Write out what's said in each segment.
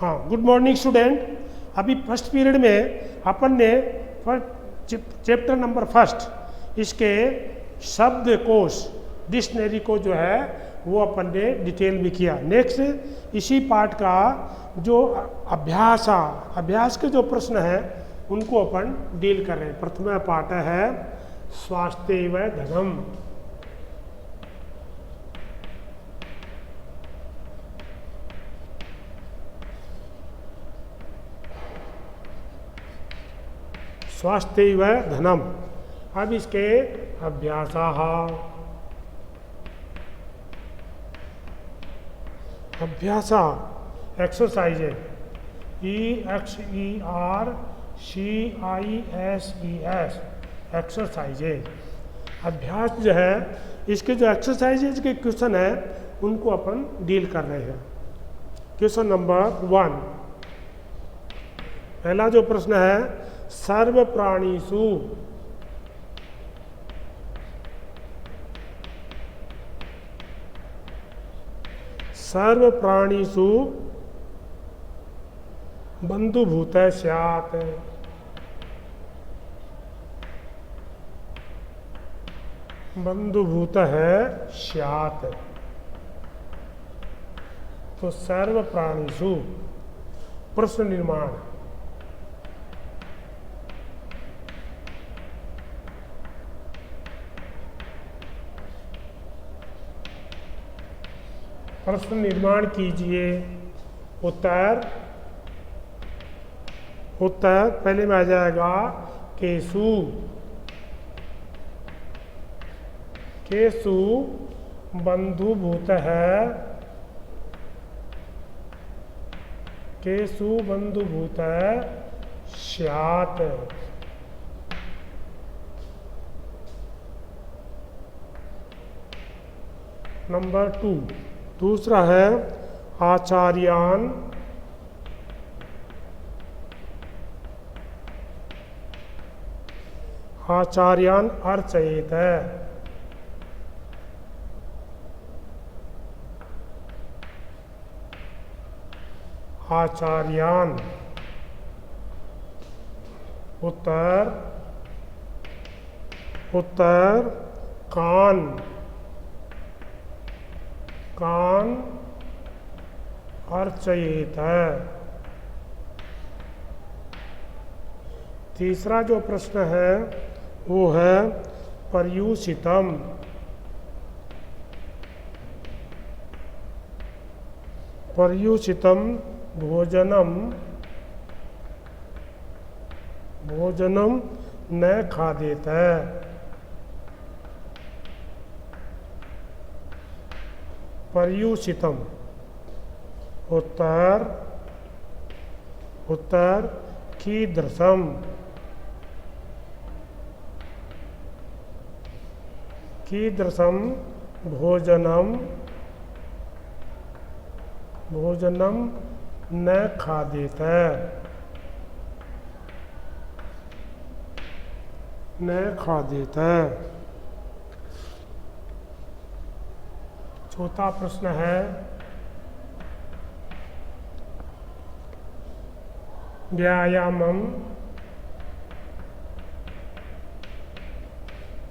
हाँ, good morning student. अभी first period में अपन ने चैप्टर नंबर फर्स्ट इसके शब्दकोश डिक्शनरी को जो है वो अपन ने डिटेल में किया। नेक्स्ट इसी पार्ट का जो अभ्यास के जो प्रश्न हैं उनको अपन डील कर रहे हैं। प्रथम पाठ है स्वास्थ्य व धनम। स्वास्थ्य व धनम। अब इसके अभ्यासा एक्सरसाइज है EXERCISES एक्सरसाइज है। अभ्यास जो है इसके जो एक्सरसाइजेज के क्वेश्चन है उनको अपन डील कर रहे हैं। क्वेश्चन नंबर 1, पहला जो प्रश्न है सर्व प्राणीषु बन्धुभूत स्यात्। बन्धुभूत है स्यात्। तो सर्व प्राणीषु प्रश्न निर्माण। प्रश्न निर्माण कीजिए। उत्तर पहले में आ जाएगा केशु बन्धुभूत है। केशु बन्धुभूत स्यात्। नंबर 2, दूसरा है आचार्यान अर्चयेत। आचार्यान उत्तर कान अर्चयेत। तीसरा जो प्रश्न है वो है पर्युषितम। भोजनम न खादेत। पर्युषितम उत्तर कीदृशम। भोजनम न खादेत। चौथा प्रश्न है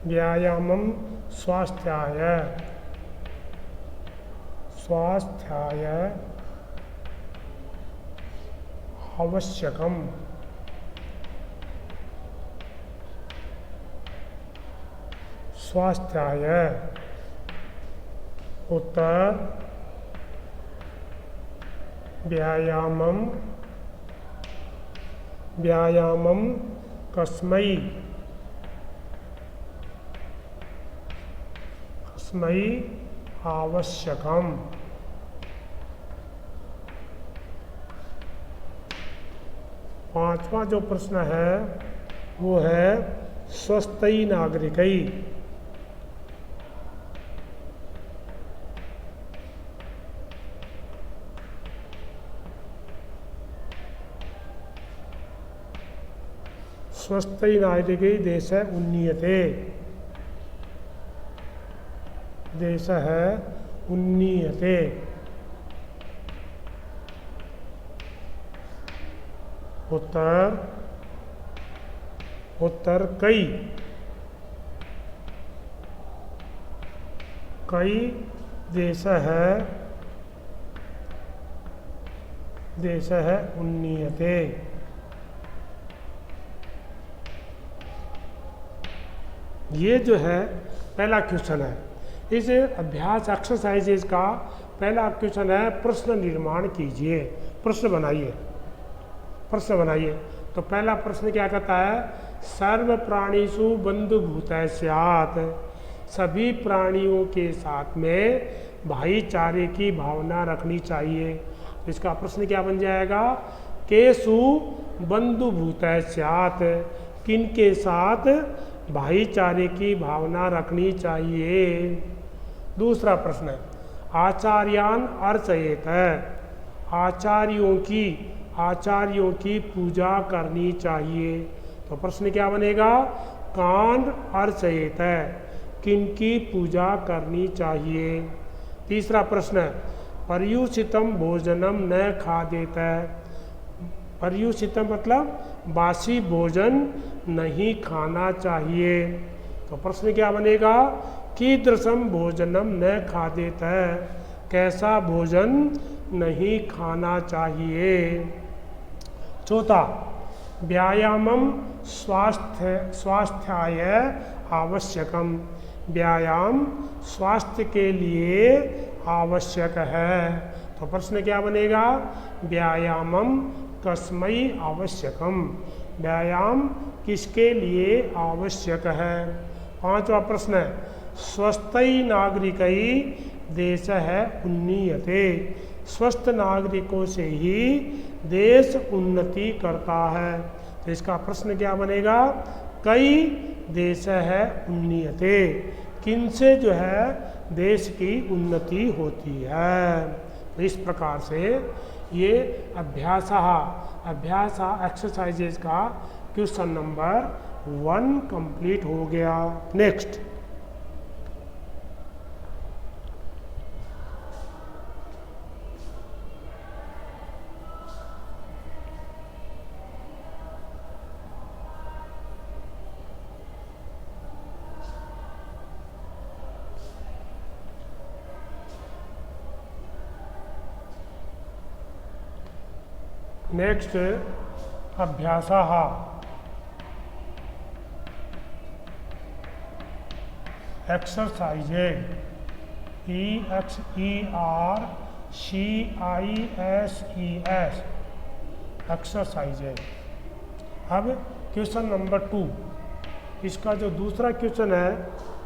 व्यायामम स्वास्थ्याय आवश्यकम। स्वास्थ्याय उत्तर व्यायामम कस्मै आवश्यकम। पांचवा जो प्रश्न है वो है स्वस्थई नागरिकई। स्वस्थई नागरिकई देश उन्नीयते। देश है उन्नीयते। उत्तर उत्तर कई देश है उन्नीयते। ये जो है पहला क्वेश्चन है। इस अभ्यास एक्सरसाइजेज का पहला क्वेश्चन है प्रश्न निर्माण कीजिए, प्रश्न बनाइए। तो पहला प्रश्न क्या कहता है, सर्व प्राणीषु बंधुभूतः स्यात्, सभी प्राणियों के साथ में भाईचारे की भावना रखनी चाहिए। तो इसका प्रश्न क्या बन जाएगा, केषु बंधुभूतः स्यात्, किन के साथ भाईचारे की भावना रखनी चाहिए। दूसरा प्रश्न, आचार्यान अर्चयेत, आचार्यों की पूजा करनी चाहिए। तो प्रश्न क्या बनेगा, कान अर्चयेत, किनकी पूजा करनी चाहिए। तीसरा प्रश्न, पर्युषितम भोजनम न खादेत, पर्युषितम मतलब बासी भोजन नहीं खाना चाहिए। तो प्रश्न क्या बनेगा, कीदृशम भोजनम न खादेत, कैसा भोजन नहीं खाना चाहिए। चौथा, व्यायामम स्वास्थ्याय आवश्यकम, व्यायाम स्वास्थ्य के लिए आवश्यक है। तो प्रश्न क्या बनेगा, व्यायामम कस्मै आवश्यकम, व्यायाम किसके लिए आवश्यक है। पांचवा प्रश्न है, स्वस्थै नागरिकै देशः उन्नीयते, स्वस्थ नागरिकों से ही देश उन्नति करता है। तो इसका प्रश्न क्या बनेगा, कई देश है उन्नीयते, किनसे जो है देश की उन्नति होती है। तो इस प्रकार से ये अभ्यास एक्सरसाइजेज का क्वेश्चन नंबर 1 कंप्लीट हो गया। नेक्स्ट, अभ्यासः एक्सरसाइजेज EXERCISES एक्सरसाइजेज। अब क्वेश्चन नंबर 2, इसका जो दूसरा क्वेश्चन है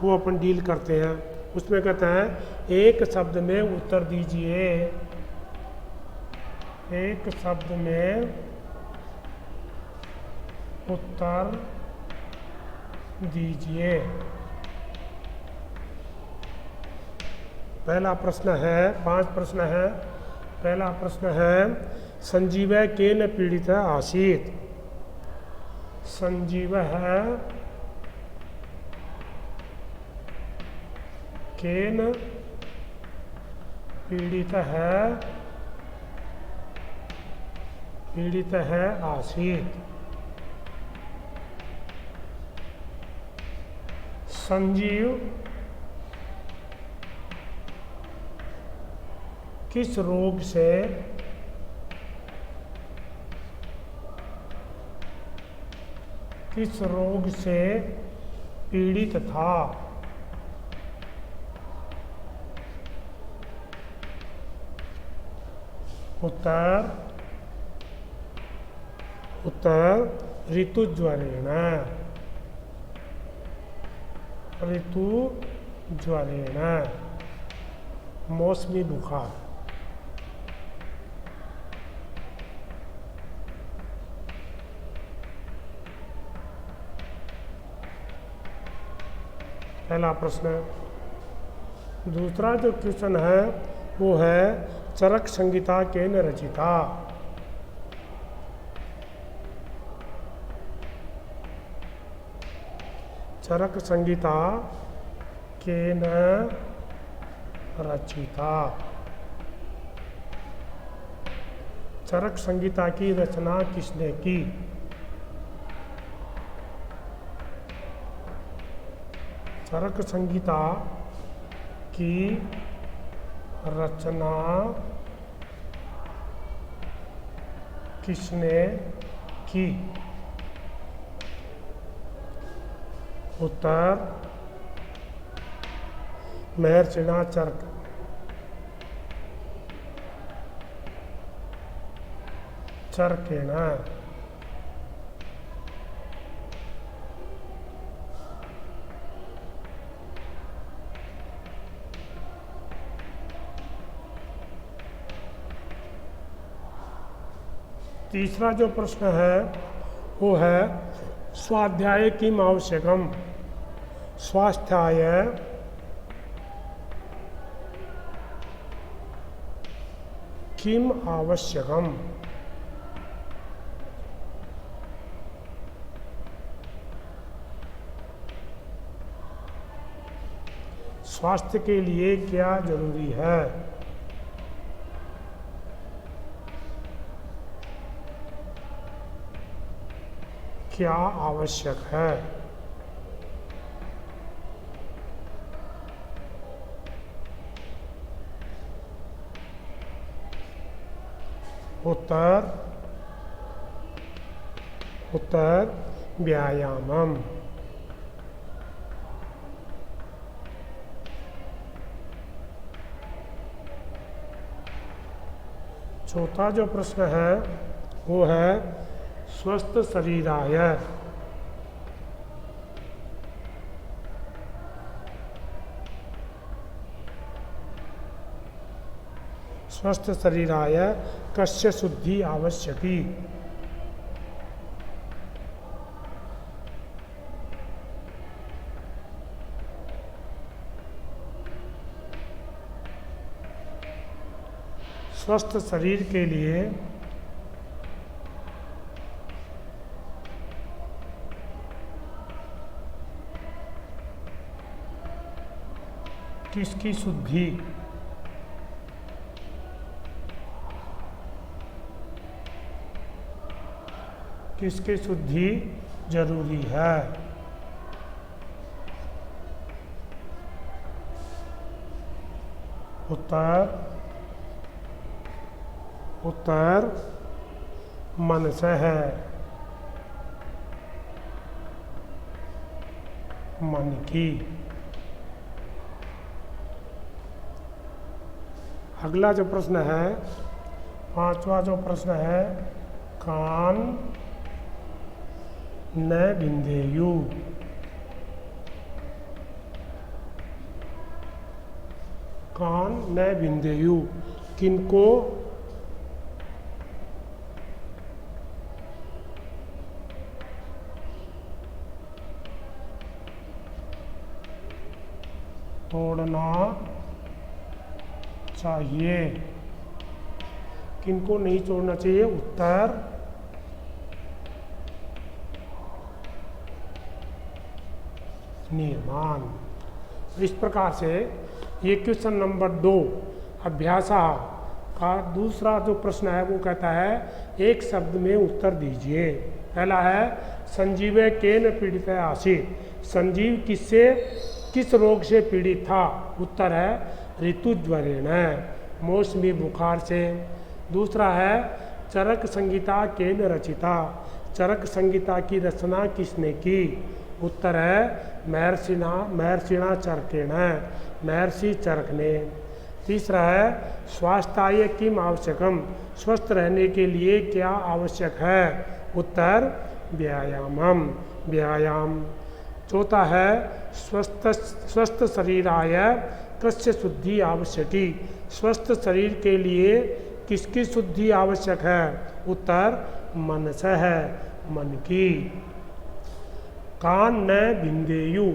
वो अपन डील करते हैं। उसमें कहते हैं एक शब्द में उत्तर दीजिए, एक शब्द में उत्तर दीजिए। पहला प्रश्न है, 5 प्रश्न है। पहला प्रश्न है, संजीवः केन पीड़ितः आसीत्, संजीवः केन पीड़ितः आसीत्। संजीव किस रोग से पीड़ित था। उत्तर ऋतुज्वरेण, मौसमी बुखार। पहला प्रश्न। दूसरा जो क्वेश्चन है वो है चरक संहिता केन रचिता। चरक संहिता केन रचिता। चरक संहिता की रचना किसने की? चरक संहिता की रचना किसने की? उत्तर महर्षिणा चरक। चरकेण। तीसरा जो प्रश्न है वो है स्वाध्याय किम आवश्यकम। स्वाध्याय किम आवश्यकम। स्वास्थ्य के लिए क्या जरूरी है? क्या आवश्यक है? उत्तर व्यायामम। चौथा जो प्रश्न है वो है स्वस्थ शरीराय। स्वस्थ शरीराय कस्य शुद्धि आवश्यकी। स्वस्थ शरीर के लिए किसकी शुद्धि? किसकी शुद्धि जरूरी है? उत्तर मन से है। मन की। अगला जो प्रश्न है, पांचवा जो प्रश्न है, कान न विंदेयु। कान न विंदेयु किनको तोड़ना चाहिए? किनको नहीं तोड़ना चाहिए? उत्तर निर्माण। इस प्रकार से ये क्वेश्चन नंबर 2 अभ्यास का दूसरा जो प्रश्न है वो कहता है एक शब्द में उत्तर दीजिए। पहला है संजीव केन पीड़ित आसीत। संजीव किस रोग से पीड़ित था? उत्तर है ऋतुज्वरेण, मौसमी बुखार से। दूसरा है चरक संहिता केन रचिता। चरक संहिता की रचना किसने की? उत्तर है महर्षिणा चरकेण, महर्षि चरक ने। तीसरा है स्वास्थ्याय किम आवश्यकम। स्वस्थ रहने के लिए क्या आवश्यक है? उत्तर व्यायामम, व्यायाम। चौथा है स्वस्थ शरीराय कस्य शुद्धि आवश्यकी। स्वस्थ शरीर के लिए किसकी शुद्धि आवश्यक है? उत्तर मन से है, मन की। कान न विंदेयु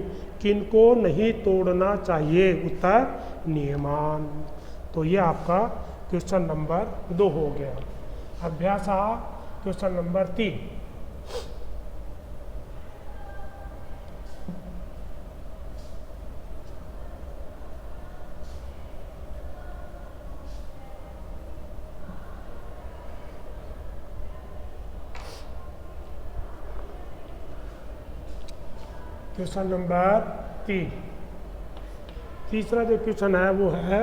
किनको नहीं तोड़ना चाहिए? उत्तर नियमान। तो ये आपका क्वेश्चन नंबर 2 हो गया। अभ्यास क्वेश्चन नंबर 3। Question number 3। तीसरा जो क्वेश्चन है वो है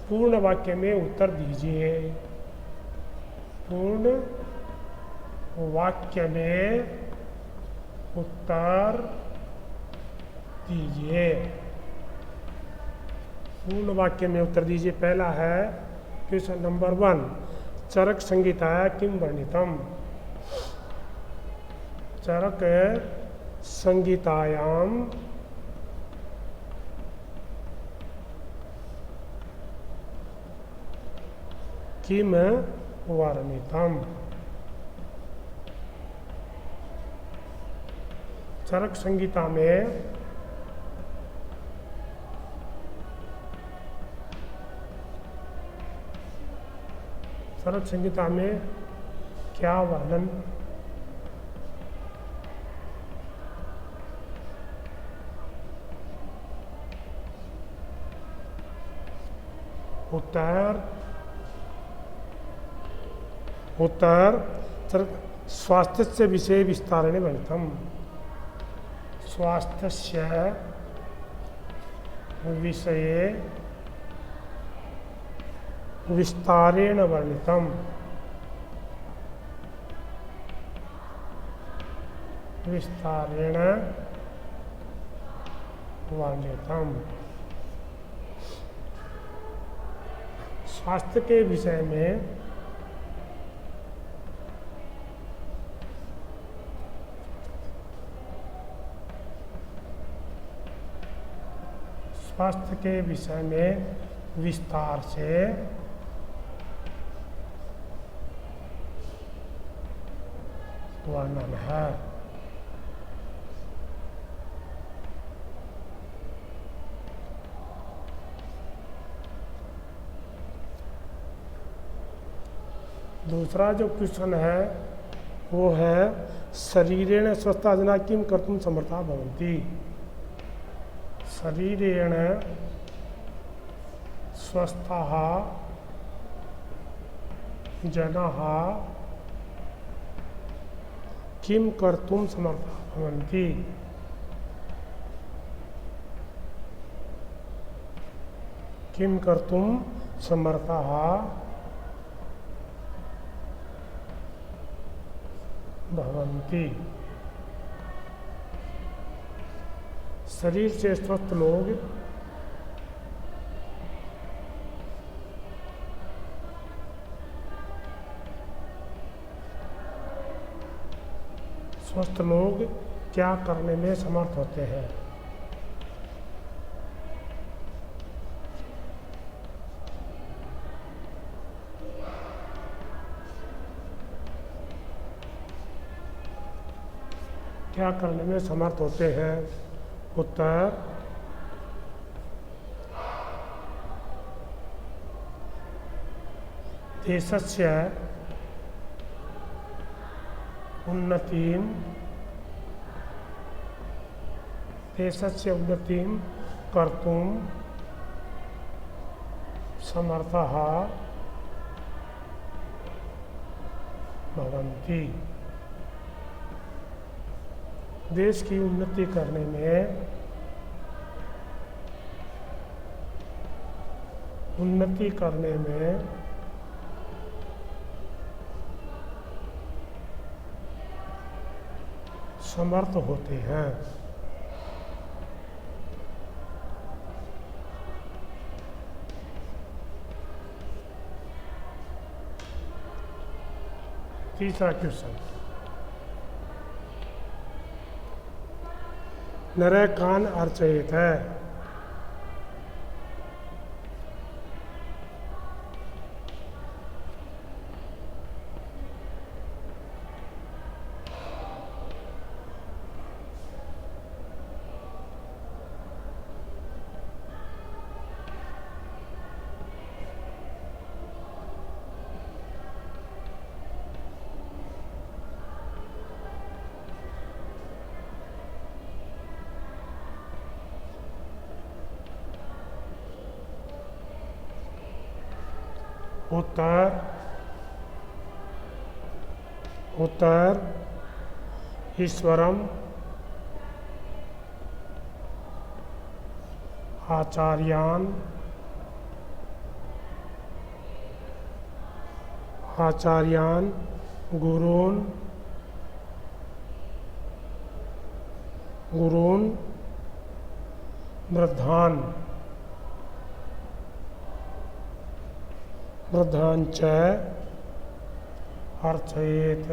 पूर्ण वाक्य में उत्तर दीजिए। पूर्ण वाक्य में उत्तर दीजिए। पूर्ण वाक्य में उत्तर दीजिए। पहला है क्वेश्चन नंबर 1, चरक संहिताया किम वर्णितम। चरक संहितायाम किम वर्णितम। चरक संहिता में चरक संहिता में क्या वर्णन उत्तर स्वास्थ्य विषय विस्तारेण वर्णितम। स्वास्थ्य विषये विस्तारेण वर्णितम। विस्तारेण वर्णितम। स्वास्थ्य के विषय में विस्तार से वर्णन है। दूसरा जो क्वेश्चन है वो है शरीरेण स्वस्था जना किम कर्तुम समर्था भवन्ति। शरीरेण स्वस्थः जनाः किम कर्तुम समर्था भवन्ति। किम कर्तुम समर्थाः भवन्ति। शरीर से स्वस्थ लोग क्या करने में समर्थ होते हैं। क्या करने में समर्थ होते हैं। उत्तर देशस्य उन्नतिं कर्तुं समर्थः भवन्ति। देश की उन्नति करने में समर्थ होते हैं। तीसरा क्वेश्चन, नरे कान अर्चयित है। उत्तर ईश्वरम आचार्यान आचार्यान गुरून् गुरून् वृद्धान् वृद्धान् च अर्चयेत्।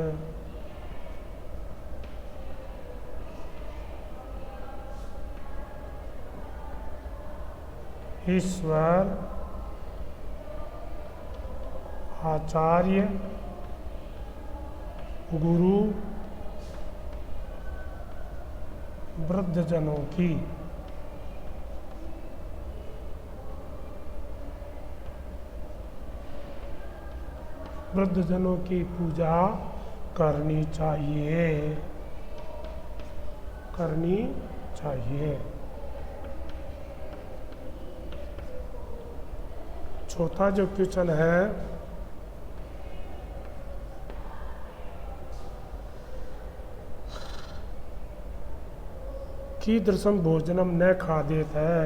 ईश्वर आचार्य गुरु वृद्धजनों की वृद्धजनों की पूजा करनी चाहिए करनी चाहिए। चौथा जो क्वेश्चन है, कीदृशं भोजनम न खादेत है।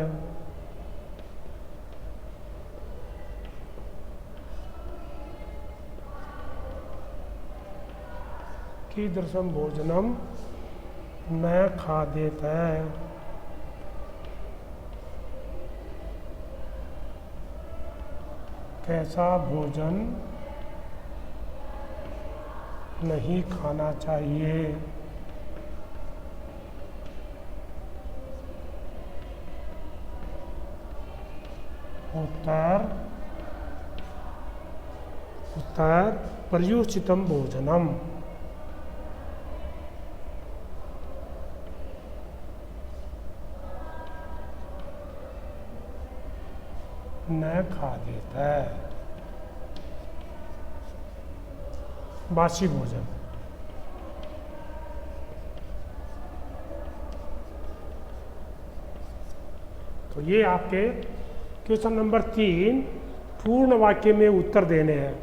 कीदृशं भोजनम न खादेत है। कैसा भोजन नहीं खाना चाहिए। उत्तर उत्तर पर्युचितम भोजनम। न खा देता है बासी भोजन। तो ये आपके क्वेश्चन नंबर 3 पूर्ण वाक्य में उत्तर देने हैं।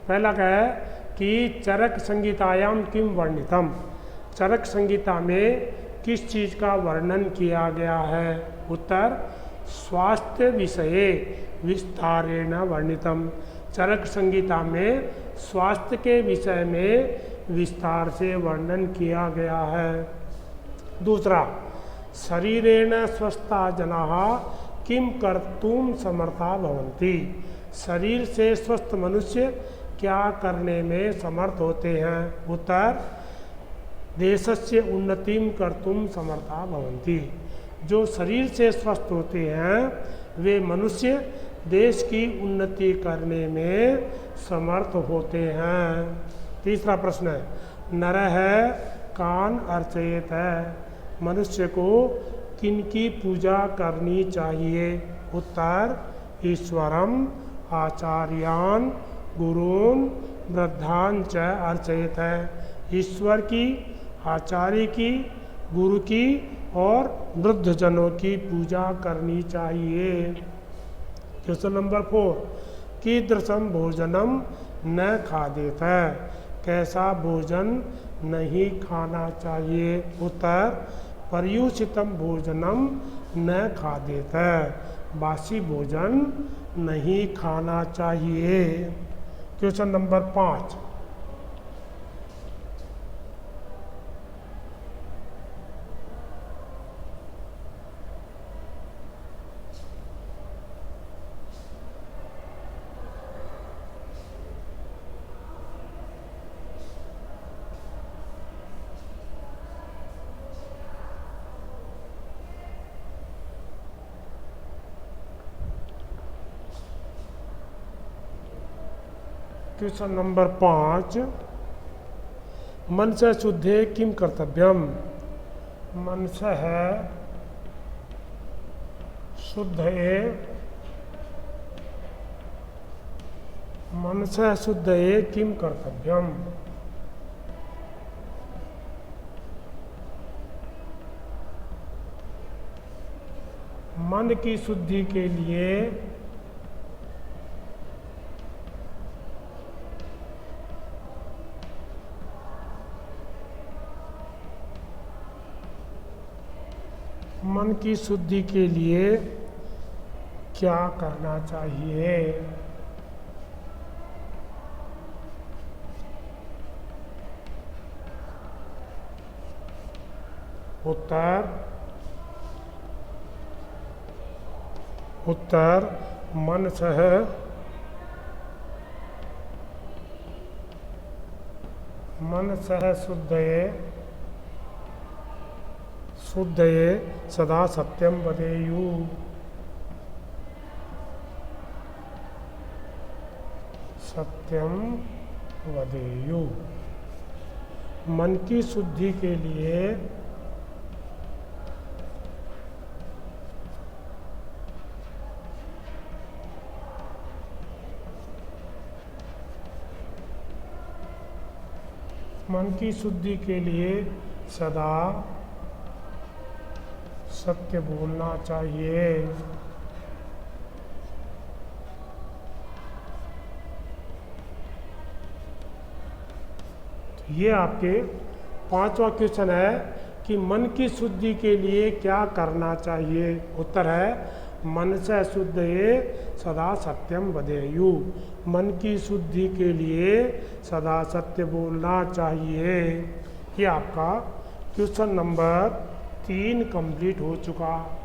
पहला क्या है कि चरक संगीतायाम किम वर्णितम, चरक संगीता में किस चीज़ का वर्णन किया गया है। उत्तर स्वास्थ्य विषये विस्तारेण वर्णितम, चरक संगीता में स्वास्थ्य के विषय में विस्तार से वर्णन किया गया है। दूसरा, शरीरेण स्वस्था जनाः किम कर्तुम समर्था भवन्ति, शरीर से स्वस्थ मनुष्य क्या करने में समर्थ होते हैं। उत्तर देशस्य उन्नतिम कर्तुम समर्था भवन्ति, जो शरीर से स्वस्थ होते हैं वे मनुष्य देश की उन्नति करने में समर्थ होते हैं। तीसरा प्रश्न है, नरः कान अर्चयेत है, मनुष्य को किनकी पूजा करनी चाहिए। उत्तर ईश्वरम आचार्यान गुरून् वृद्धान् च अर्चयेत है, ईश्वर की, आचार्य की, गुरु की और वृद्धजनों की पूजा करनी चाहिए। क्वेश्चन नंबर 4, कीदृशं भोजनम न खादेत है, कैसा भोजन नहीं खाना चाहिए। उत्तर पर्युषितम भोजनम न खादेत है, बासी भोजन नहीं खाना चाहिए। क्वेश्चन नंबर 5, क्वेश्चन नंबर 5, मनसः शुद्धे किम कर्तव्यम, मनसः शुद्धये मनसः शुद्धये किम कर्तव्यम, मन की शुद्धि के लिए मन की शुद्धि के लिए क्या करना चाहिए? उत्तर मनसः शुद्धये सदा सत्यम वदेयुः। सत्यम वदेयुः। मन की शुद्धि के लिए सदा सत्य बोलना चाहिए। तो ये आपके 5वां क्वेश्चन है कि मन की शुद्धि के लिए क्या करना चाहिए। उत्तर है मनसः शुद्धये सदा सत्यम वदेयुः। मन की शुद्धि के लिए सदा सत्य बोलना चाहिए। ये आपका क्वेश्चन नंबर 3 कंप्लीट हो चुका।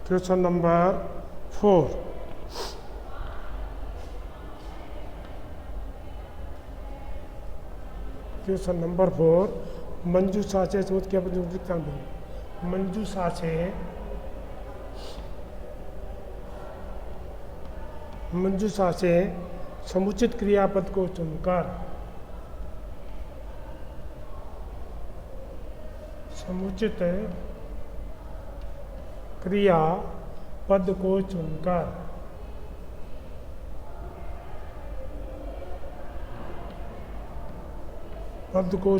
Question number 4। क्वेश्चन नंबर 4 मंजूषा से मंजूषा से समुचित क्रियापद को चुनकर समुचित क्रियापद को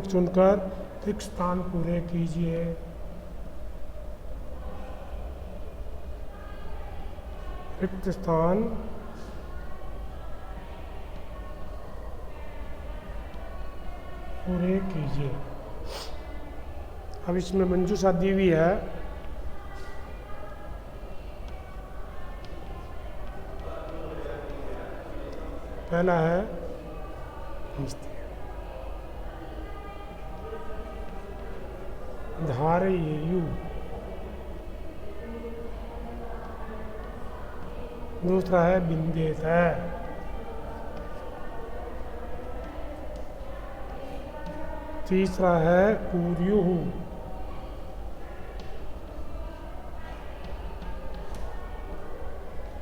चुनकर रिक्त स्थान पूरे कीजिए। रिक्त स्थान पूरे कीजिए। अब इसमें मंजूषा दी हुई है। पहला है धारयेयु, दूसरा है बिंदेत है, तीसरा है कुर्युः,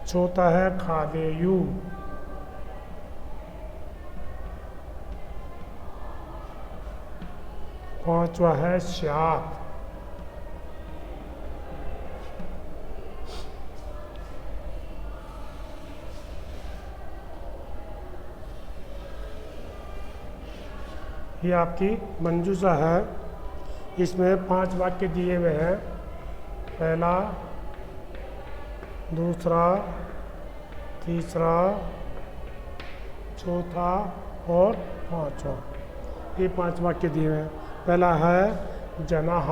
चौथा है खादेयु, पांचवा है स्यात्। ये आपकी मंजूषा है। इसमें 5 वाक्य दिए हुए हैं। पहला, दूसरा, तीसरा, चौथा और पांचवा, ये 5 वाक्य दिए हुए हैं। पहला है जनः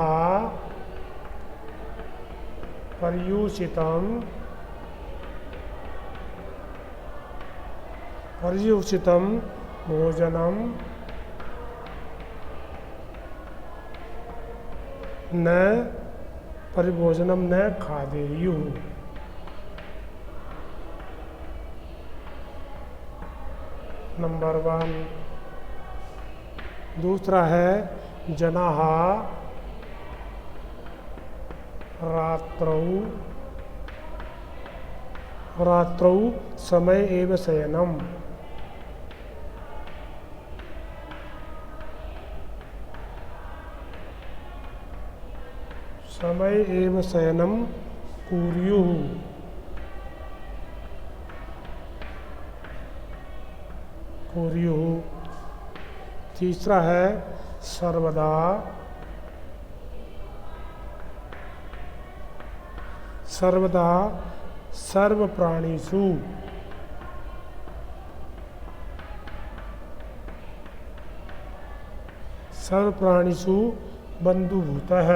पर्युषितं भोजनं न परिभोजनम न खादेयुः। नंबर 1। दूसरा है जनाः रात्रौ समय एव शयनम्। समय एव शयनम कुर्युः। तीसरा है सर्वदा सर्व प्राणीषु बन्धुभूतः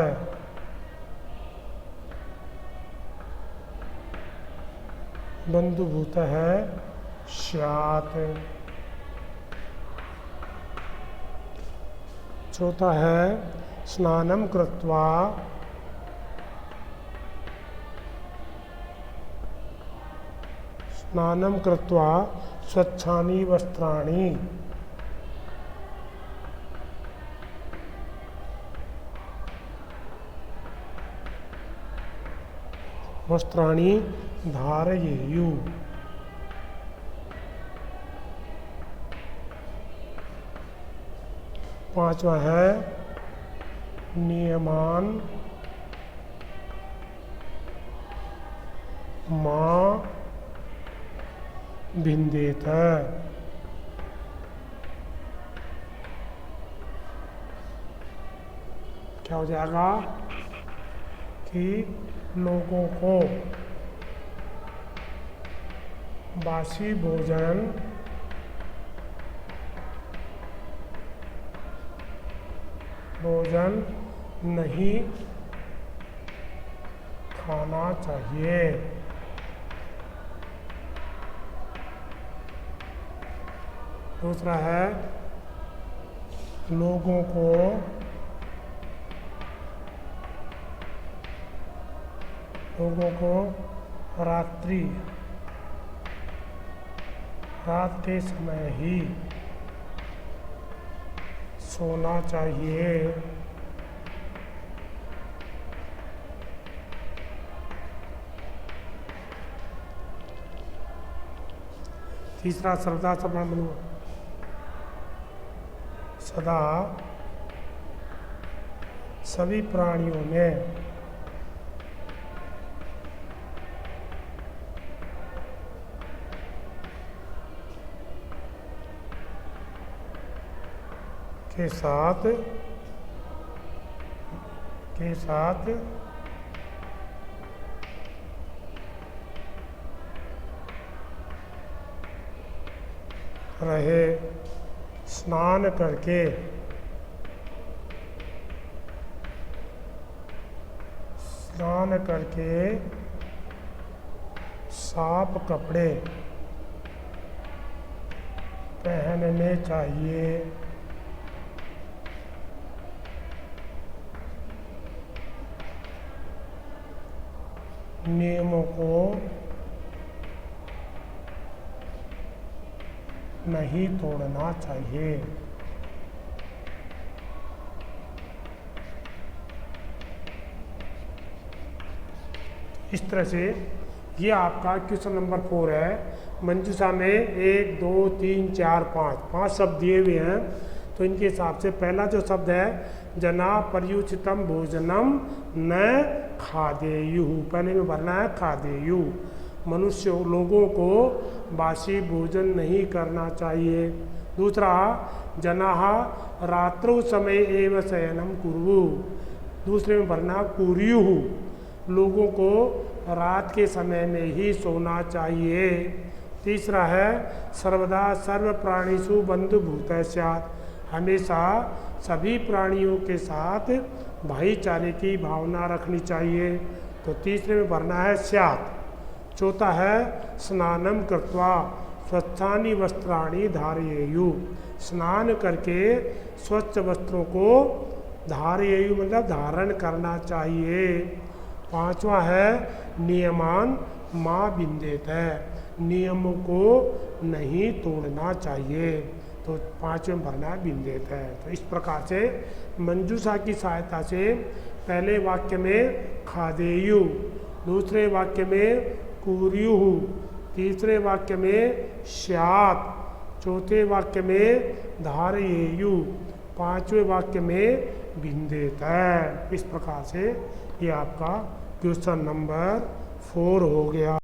स्यात्। चौथा है स्नानं कृत्वा स्वच्छानि वस्त्राणि धारयेयु। पांचवा है नियमान मा बिंदेत। क्या हो जाएगा कि लोगों को बासी भोजन नहीं खाना चाहिए। दूसरा है लोगों को रात के समय ही सोना चाहिए। तीसरा सदा सभी प्राणियों में के साथ रहे। स्नान करके साफ कपड़े पहनने चाहिए। नियमों को नहीं तोड़ना चाहिए। इस तरह से ये आपका क्वेश्चन नंबर 4 है। मंजूषा में 1 2 3 4 5 शब्द दिए हुए हैं। तो इनके हिसाब से पहला जो शब्द है जना पर्युचितम भोजनम न खादेयु, पहले में भरना है खादेयु। मनुष्य लोगों को बासी भोजन नहीं करना चाहिए। दूसरा जनाः रात्रौ समय एव शयनम कुर्वु, दूसरे में भरना कुर्युः, लोगों को रात के समय में ही सोना चाहिए। तीसरा है सर्वदा सर्व प्राणीषु बन्धुभूतः स्यात्, हमेशा सभी प्राणियों के साथ भाईचारे की भावना रखनी चाहिए। तो तीसरे में भरना है स्यात्। चौथा है स्नानं कृत्वा स्वच्छानि वस्त्राणि धारयेयु, स्नान करके स्वच्छ वस्त्रों को धारयेयु मतलब धारण करना चाहिए। पांचवा है नियमान मा बिंदेत, नियमों को नहीं तोड़ना चाहिए। तो पांचवें में भरना है बिंदेत है। तो इस प्रकार से मंजूषा की सहायता से पहले वाक्य में खादेयु, दूसरे वाक्य में कुर्युः, तीसरे वाक्य में स्यात्, चौथे वाक्य में धारयेयु, पांचवें वाक्य में बिंदेत है। इस प्रकार से ये आपका क्वेश्चन नंबर 4 हो गया।